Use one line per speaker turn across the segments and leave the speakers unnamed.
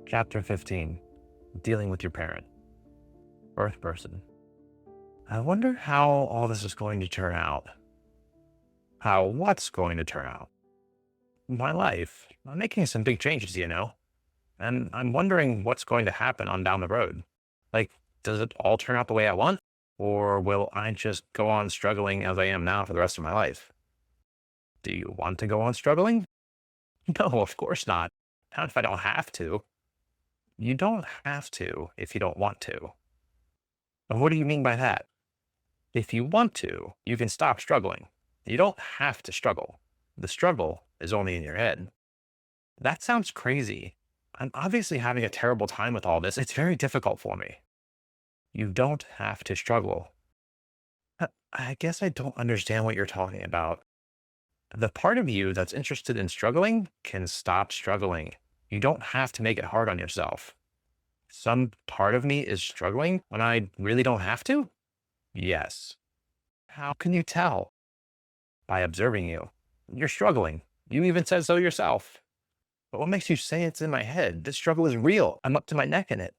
Chapter 15, Dealing with Your Parent. Earth Person. I wonder how all this is going to turn out. What's going to turn out? My life. I'm making some big changes, and I'm wondering what's going to happen on down the road. Like, does it all turn out the way I want? Or will I just go on struggling as I am now for the rest of my life? Do you want to go on struggling? No, of course not. Not if I don't have to. You don't have to if you don't want to. And what do you mean by that? If you want to, you can stop struggling. You don't have to struggle. The struggle is only in your head. That sounds crazy. I'm obviously having a terrible time with all this. It's very difficult for me. You don't have to struggle. I guess I don't understand what you're talking about. The part of you that's interested in struggling can stop struggling. You don't have to make it hard on yourself. Some part of me is struggling when I really don't have to? Yes. How can you tell? By observing you. You're struggling. You even said so yourself. But what makes you say it's in my head? This struggle is real. I'm up to my neck in it.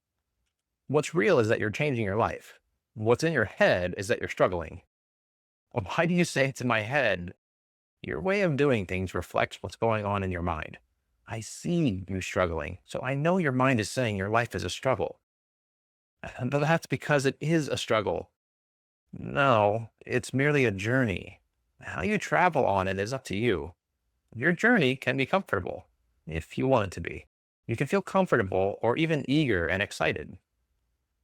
What's real is that you're changing your life. What's in your head is that you're struggling. Well, why do you say it's in my head? Your way of doing things reflects what's going on in your mind. I see you struggling, so I know your mind is saying your life is a struggle. But that's because it is a struggle. No, it's merely a journey. How you travel on it is up to you. Your journey can be comfortable, if you want it to be. You can feel comfortable or even eager and excited.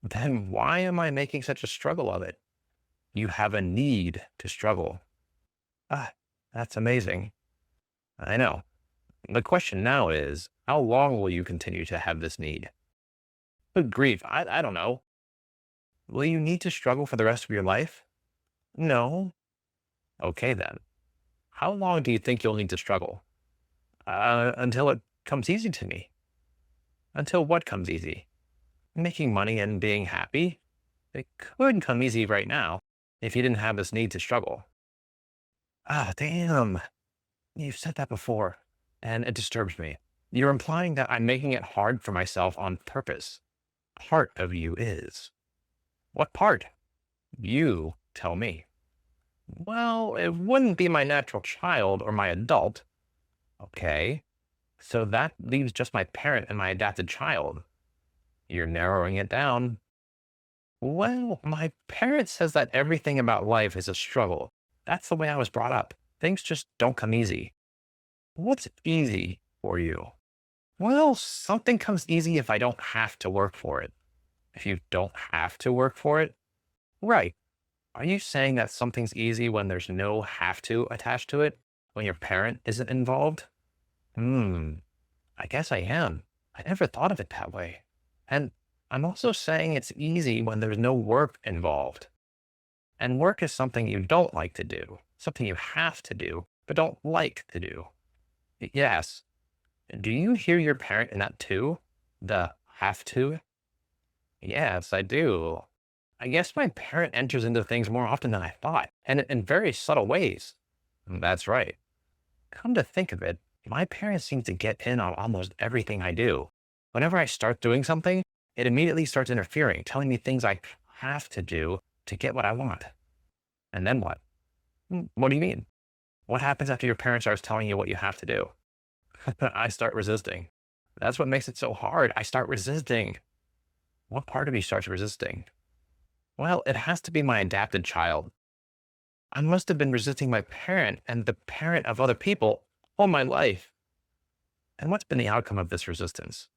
Then why am I making such a struggle of it? You have a need to struggle. Ah, that's amazing. I know. The question now is, how long will you continue to have this need? Good grief, I don't know. Will you need to struggle for the rest of your life? No. Okay then. How long do you think you'll need to struggle? Until it comes easy to me. Until what comes easy? Making money and being happy? It could come easy right now if you didn't have this need to struggle. Ah, damn. You've said that before, and it disturbs me. You're implying that I'm making it hard for myself on purpose. Part of you is. What part? You tell me. Well, it wouldn't be my natural child or my adult. Okay. So that leaves just my parent and my adopted child. You're narrowing it down. Well, my parent says that everything about life is a struggle. That's the way I was brought up. Things just don't come easy. What's easy for you? Well, something comes easy if I don't have to work for it. If you don't have to work for it? Right. Are you saying that something's easy when there's no have to attached to it? When your parent isn't involved? I guess I am. I never thought of it that way. And I'm also saying it's easy when there's no work involved. And work is something you don't like to do, something you have to do, but don't like to do. Yes. Do you hear your parent in that too? The have to? Yes, I do. I guess my parent enters into things more often than I thought, and in very subtle ways. That's right. Come to think of it, my parents seem to get in on almost everything I do. Whenever I start doing something, it immediately starts interfering, telling me things I have to do to get what I want. And then what? What do you mean? What happens after your parent starts telling you what you have to do? I start resisting. That's what makes it so hard. I start resisting. What part of you starts resisting? Well, it has to be my adopted child. I must have been resisting my parent and the parent of other people all my life. And what's been the outcome of this resistance?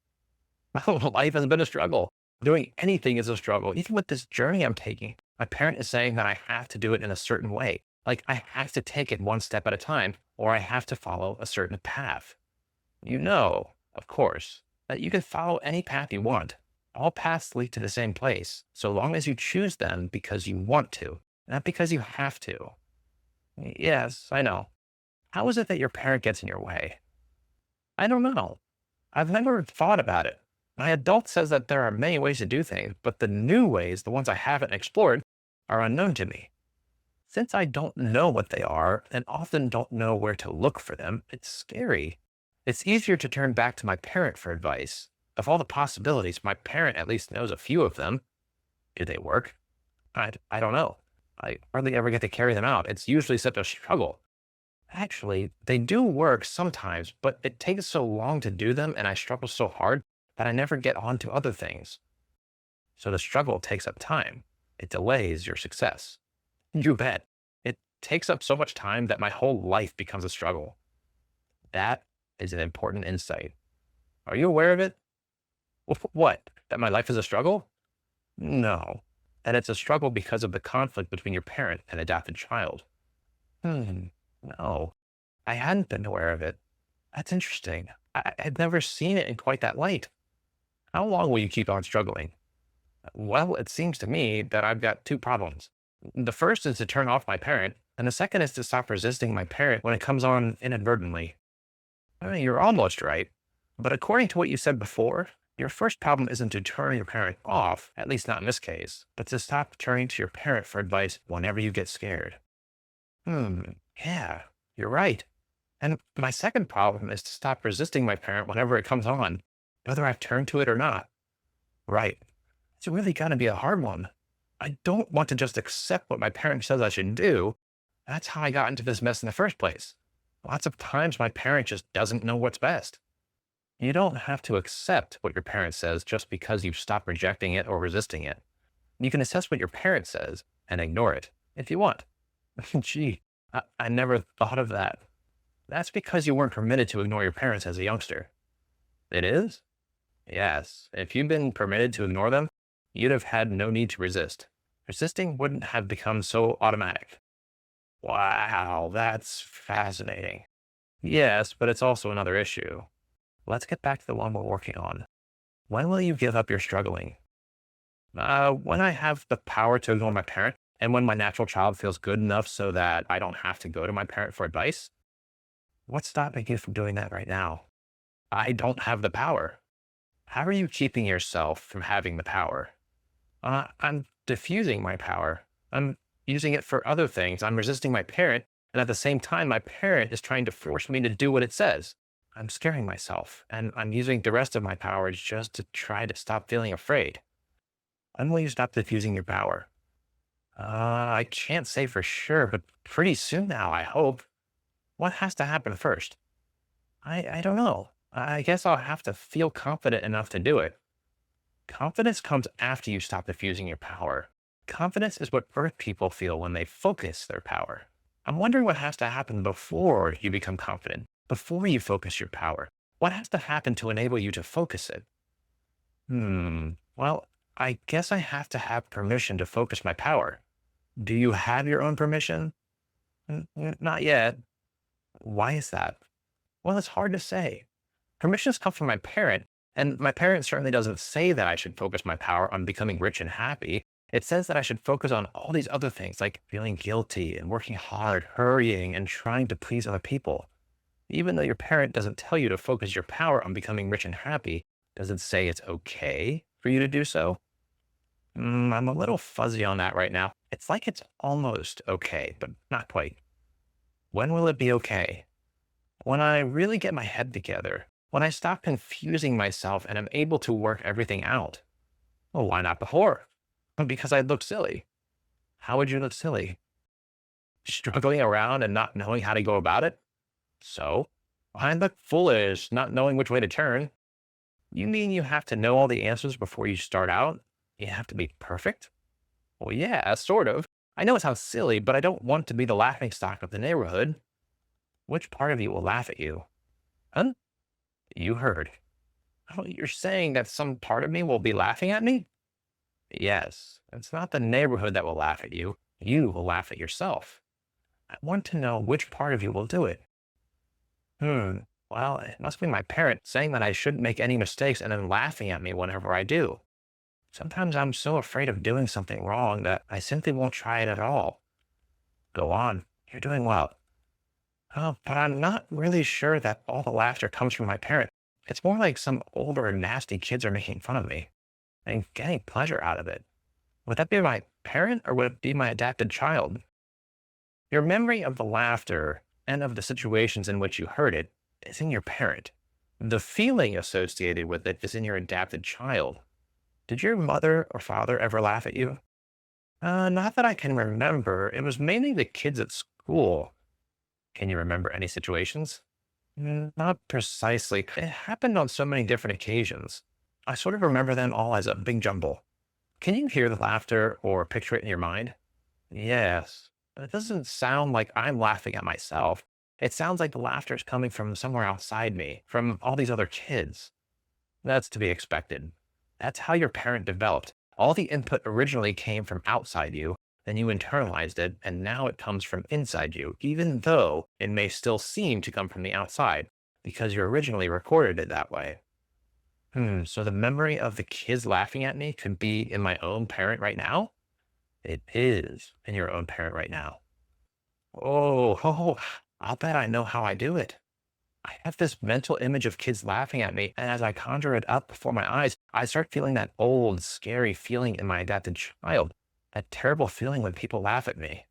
Well, life has been a struggle. Doing anything is a struggle. Even with this journey I'm taking, my parent is saying that I have to do it in a certain way. Like I have to take it one step at a time, or I have to follow a certain path. You know, of course, that you can follow any path you want. All paths lead to the same place, so long as you choose them because you want to, not because you have to. Yes, I know. How is it that your parent gets in your way? I don't know. I've never thought about it. My adult says that there are many ways to do things, but the new ways, the ones I haven't explored, are unknown to me. Since I don't know what they are and often don't know where to look for them, it's scary. It's easier to turn back to my parent for advice. of all the possibilities, my parent at least knows a few of them. Do they work? I don't know. I hardly ever get to carry them out. It's usually such a struggle. Actually, they do work sometimes, but it takes so long to do them and I struggle so hard that I never get on to other things. So the struggle takes up time. It delays your success. You bet. It takes up so much time that my whole life becomes a struggle. That is an important insight. Are you aware of it? What? That my life is a struggle? No. That it's a struggle because of the conflict between your parent and adopted child. Hmm. No. I hadn't been aware of it. That's interesting. I'd never seen it in quite that light. How long will you keep on struggling? Well, it seems to me that I've got two problems. The first is to turn off my parent, and the second is to stop resisting my parent when it comes on inadvertently. I mean, you're almost right. But according to what you said before, your first problem isn't to turn your parent off, at least not in this case, but to stop turning to your parent for advice whenever you get scared. Hmm, yeah, you're right. And my second problem is to stop resisting my parent whenever it comes on, whether I've turned to it or not. Right. It's really got to be a hard one. I don't want to just accept what my parent says I should do. That's how I got into this mess in the first place. Lots of times my parent just doesn't know what's best. You don't have to accept what your parent says just because you've stopped rejecting it or resisting it. You can assess what your parent says and ignore it if you want. Gee, I never thought of that. That's because you weren't permitted to ignore your parents as a youngster. It is? Yes. If you'd been permitted to ignore them, you'd have had no need to resist. Resisting wouldn't have become so automatic. Wow, that's fascinating. Yes, but it's also another issue. Let's get back to the one we're working on. When will you give up your struggling? When I have the power to ignore my parent and when my natural child feels good enough so that I don't have to go to my parent for advice. What's stopping you from doing that right now? I don't have the power. How are you keeping yourself from having the power? I'm diffusing my power. I'm using it for other things. I'm resisting my parent. And at the same time, my parent is trying to force me to do what it says. I'm scaring myself and I'm using the rest of my power just to try to stop feeling afraid. When will you stop diffusing your power? I can't say for sure, but pretty soon now, I hope. What has to happen first? I don't know. I guess I'll have to feel confident enough to do it. Confidence comes after you stop diffusing your power. Confidence is what Earth people feel when they focus their power. I'm wondering what has to happen before you become confident, before you focus your power. What has to happen to enable you to focus it? Well, I guess I have to have permission to focus my power. Do you have your own permission? Not yet. Why is that? Well, it's hard to say. Permissions come from my parent, and my parent certainly doesn't say that I should focus my power on becoming rich and happy. It says that I should focus on all these other things like feeling guilty and working hard, hurrying, and trying to please other people. Even though your parent doesn't tell you to focus your power on becoming rich and happy, does it say it's okay for you to do so? I'm a little fuzzy on that right now. It's like it's almost okay, but not quite. When will it be okay? When I really get my head together, when I stop confusing myself and am able to work everything out. Well, why not before? Because I'd look silly. How would you look silly? Struggling around and not knowing how to go about it? So, I'd look foolish, not knowing which way to turn. You mean you have to know all the answers before you start out? You have to be perfect? Well, yeah, sort of. I know it sounds silly, but I don't want to be the laughing stock of the neighborhood. Which part of you will laugh at you? Huh? You heard. Oh, you're saying that some part of me will be laughing at me? Yes. It's not the neighborhood that will laugh at you. You will laugh at yourself. I want to know which part of you will do it. Well, it must be my parent saying that I shouldn't make any mistakes and then laughing at me whenever I do. Sometimes I'm so afraid of doing something wrong that I simply won't try it at all. Go on. You're doing well. Oh, but I'm not really sure that all the laughter comes from my parent. It's more like some older, nasty kids are making fun of me and getting pleasure out of it. Would that be my parent or would it be my adapted child? Your memory of the laughter and of the situations in which you heard it is in your parent. The feeling associated with it is in your adapted child. Did your mother or father ever laugh at you? Not that I can remember. It was mainly the kids at school. Can you remember any situations? Not precisely. It happened on so many different occasions. I sort of remember them all as a big jumble. Can you hear the laughter or picture it in your mind? Yes. It doesn't sound like I'm laughing at myself. It sounds like the laughter is coming from somewhere outside me, from all these other kids. That's to be expected. That's how your parent developed. All the input originally came from outside you, then you internalized it, and now it comes from inside you, even though it may still seem to come from the outside, because you originally recorded it that way. So the memory of the kids laughing at me could be in my own parent right now? It is in your own parent right now. Oh, I'll bet I know how I do it. I have this mental image of kids laughing at me, and as I conjure it up before my eyes, I start feeling that old, scary feeling in my adapted child, that terrible feeling when people laugh at me.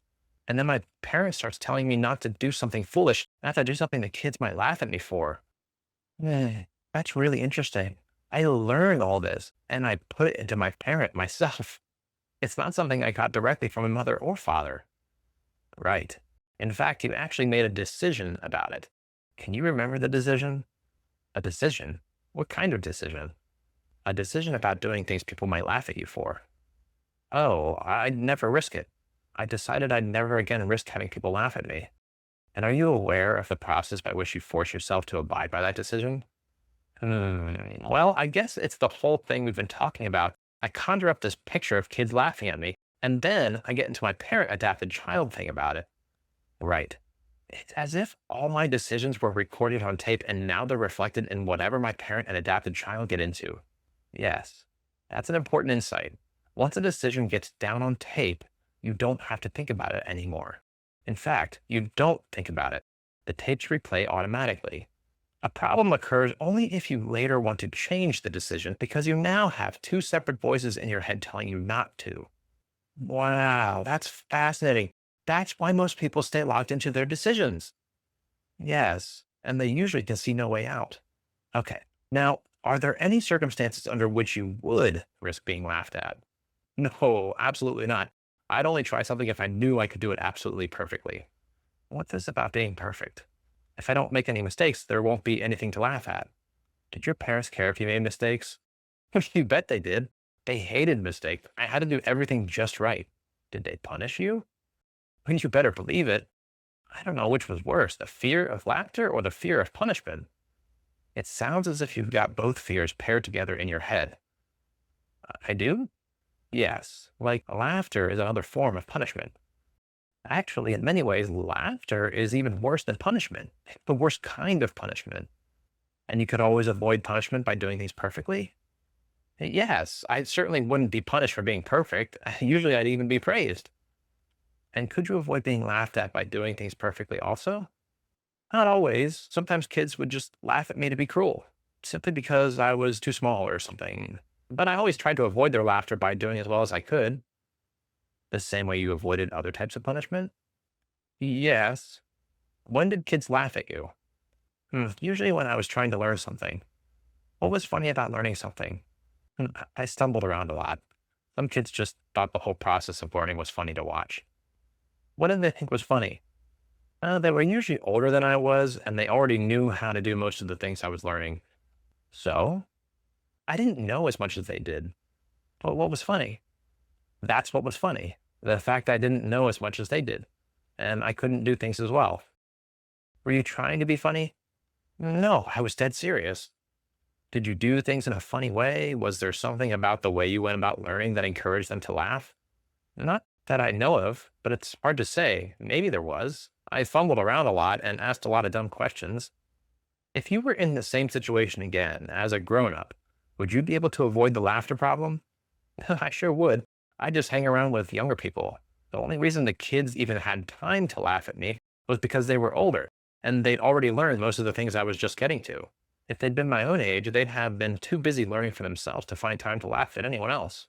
And then my parent starts telling me not to do something foolish, not to do something the kids might laugh at me for. That's really interesting. I learned all this, and I put it into my parent myself. It's not something I got directly from my mother or father. Right. In fact, you actually made a decision about it. Can you remember the decision? A decision? What kind of decision? A decision about doing things people might laugh at you for. Oh, I'd never risk it. I decided I'd never again risk having people laugh at me. And are you aware of the process by which you force yourself to abide by that decision? Well, I guess it's the whole thing we've been talking about. I conjure up this picture of kids laughing at me, and then I get into my parent adapted child thing about it. Right. It's as if all my decisions were recorded on tape and now they're reflected in whatever my parent and adapted child get into. Yes, that's an important insight. Once a decision gets down on tape, you don't have to think about it anymore. In fact, you don't think about it. The tapes replay automatically. A problem occurs only if you later want to change the decision because you now have two separate voices in your head telling you not to. Wow, that's fascinating. That's why most people stay locked into their decisions. Yes, and they usually can see no way out. Okay, now, are there any circumstances under which you would risk being laughed at? No, absolutely not. I'd only try something if I knew I could do it absolutely perfectly. What's this about being perfect? If I don't make any mistakes, there won't be anything to laugh at. Did your parents care if you made mistakes? You bet they did. They hated mistakes. I had to do everything just right. Did they punish you? Well, you better believe it. I don't know which was worse, the fear of laughter or the fear of punishment. It sounds as if you've got both fears paired together in your head. I do? Yes. Like laughter is another form of punishment. Actually, in many ways, laughter is even worse than punishment. It's the worst kind of punishment. And you could always avoid punishment by doing things perfectly? Yes, I certainly wouldn't be punished for being perfect. Usually I'd even be praised. And could you avoid being laughed at by doing things perfectly also? Not always. Sometimes kids would just laugh at me to be cruel, simply because I was too small or something. But I always tried to avoid their laughter by doing as well as I could, the same way you avoided other types of punishment. Yes. When did kids laugh at you? Usually when I was trying to learn something. What was funny about learning something? I stumbled around a lot. Some kids just thought the whole process of learning was funny to watch. What did they think was funny? They were usually older than I was, and they already knew how to do most of the things I was learning. So, I didn't know as much as they did. But what was funny? That's what was funny. The fact I didn't know as much as they did, and I couldn't do things as well. Were you trying to be funny? No, I was dead serious. Did you do things in a funny way? Was there something about the way you went about learning that encouraged them to laugh? Not that I know of, but it's hard to say. Maybe there was. I fumbled around a lot and asked a lot of dumb questions. If you were in the same situation again as a grown up, would you be able to avoid the laughter problem? I sure would. I just hang around with younger people. The only reason the kids even had time to laugh at me was because they were older and they'd already learned most of the things I was just getting to. If they'd been my own age, they'd have been too busy learning for themselves to find time to laugh at anyone else.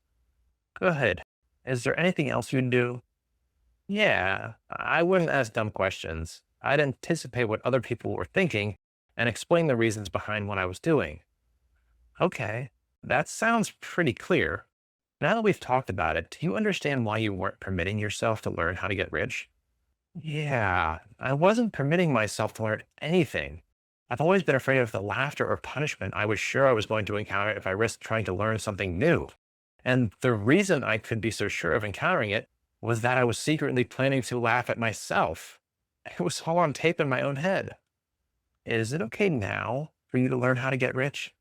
Good. Is there anything else you'd do? Yeah, I wouldn't ask dumb questions. I'd anticipate what other people were thinking and explain the reasons behind what I was doing. Okay, that sounds pretty clear. Now that we've talked about it, do you understand why you weren't permitting yourself to learn how to get rich? Yeah, I wasn't permitting myself to learn anything. I've always been afraid of the laughter or punishment I was sure I was going to encounter if I risked trying to learn something new. And the reason I could be so sure of encountering it was that I was secretly planning to laugh at myself. It was all on tape in my own head. Is it okay now for you to learn how to get rich?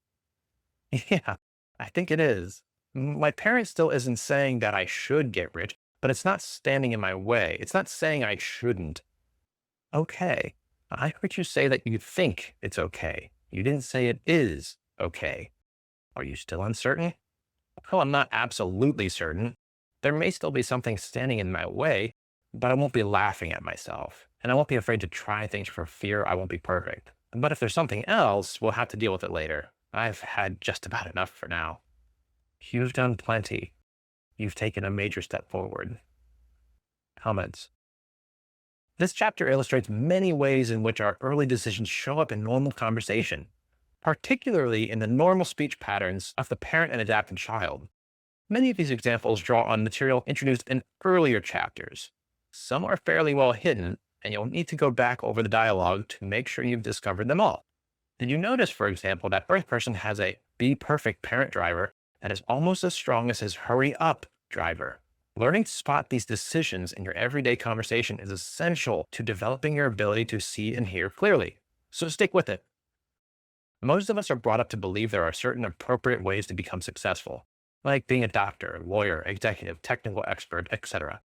Yeah, I think it is. My parent still isn't saying that I should get rich, but it's not standing in my way. It's not saying I shouldn't. Okay. I heard you say that you think it's okay. You didn't say it is okay. Are you still uncertain? Well, I'm not absolutely certain. There may still be something standing in my way, but I won't be laughing at myself. And I won't be afraid to try things for fear I won't be perfect. But if there's something else, we'll have to deal with it later. I've had just about enough for now. You've done plenty. You've taken a major step forward. Comments. This chapter illustrates many ways in which our early decisions show up in normal conversation, particularly in the normal speech patterns of the parent and adapted child. Many of these examples draw on material introduced in earlier chapters. Some are fairly well hidden, and you'll need to go back over the dialogue to make sure you've discovered them all. Did you notice, for example, that Earth Person has a be perfect parent driver that is almost as strong as his hurry up driver? Learning to spot these decisions in your everyday conversation is essential to developing your ability to see and hear clearly. So stick with it. Most of us are brought up to believe there are certain appropriate ways to become successful, like being a doctor, lawyer, executive, technical expert, etc.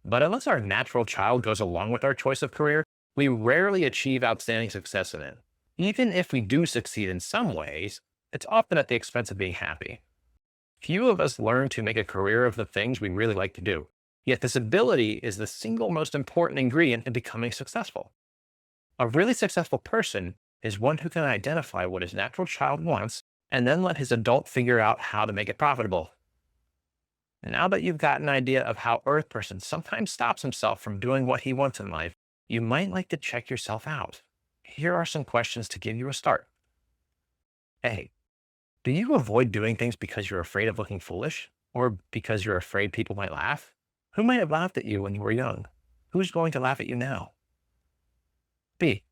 But unless our natural child goes along with our choice of career, we rarely achieve outstanding success in it. Even if we do succeed in some ways, it's often at the expense of being happy. Few of us learn to make a career of the things we really like to do. Yet this ability is the single most important ingredient in becoming successful. A really successful person is one who can identify what his natural child wants and then let his adult figure out how to make it profitable. And now that you've got an idea of how Earth Person sometimes stops himself from doing what he wants in life, you might like to check yourself out. Here are some questions to give you a start. A. Do you avoid doing things because you're afraid of looking foolish? Or because you're afraid people might laugh? Who might have laughed at you when you were young? Who's going to laugh at you now? B.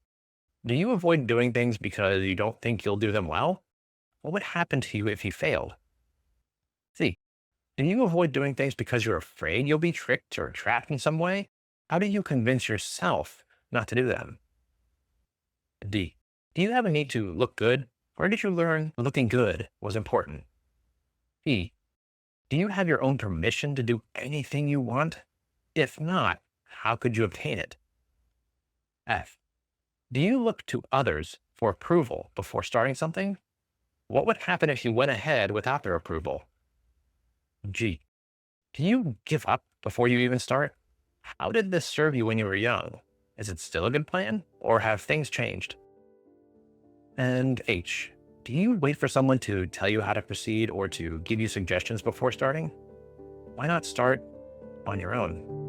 Do you avoid doing things because you don't think you'll do them well? What would happen to you if you failed? C. Do you avoid doing things because you're afraid you'll be tricked or trapped in some way? How do you convince yourself not to do them? D. Do you have a need to look good? Where did you learn looking good was important? E. Do you have your own permission to do anything you want? If not, how could you obtain it? F. Do you look to others for approval before starting something? What would happen if you went ahead without their approval? G. Do you give up before you even start? How did this serve you when you were young? Is it still a good plan, or have things changed? And H. Do you wait for someone to tell you how to proceed or to give you suggestions before starting? Why not start on your own?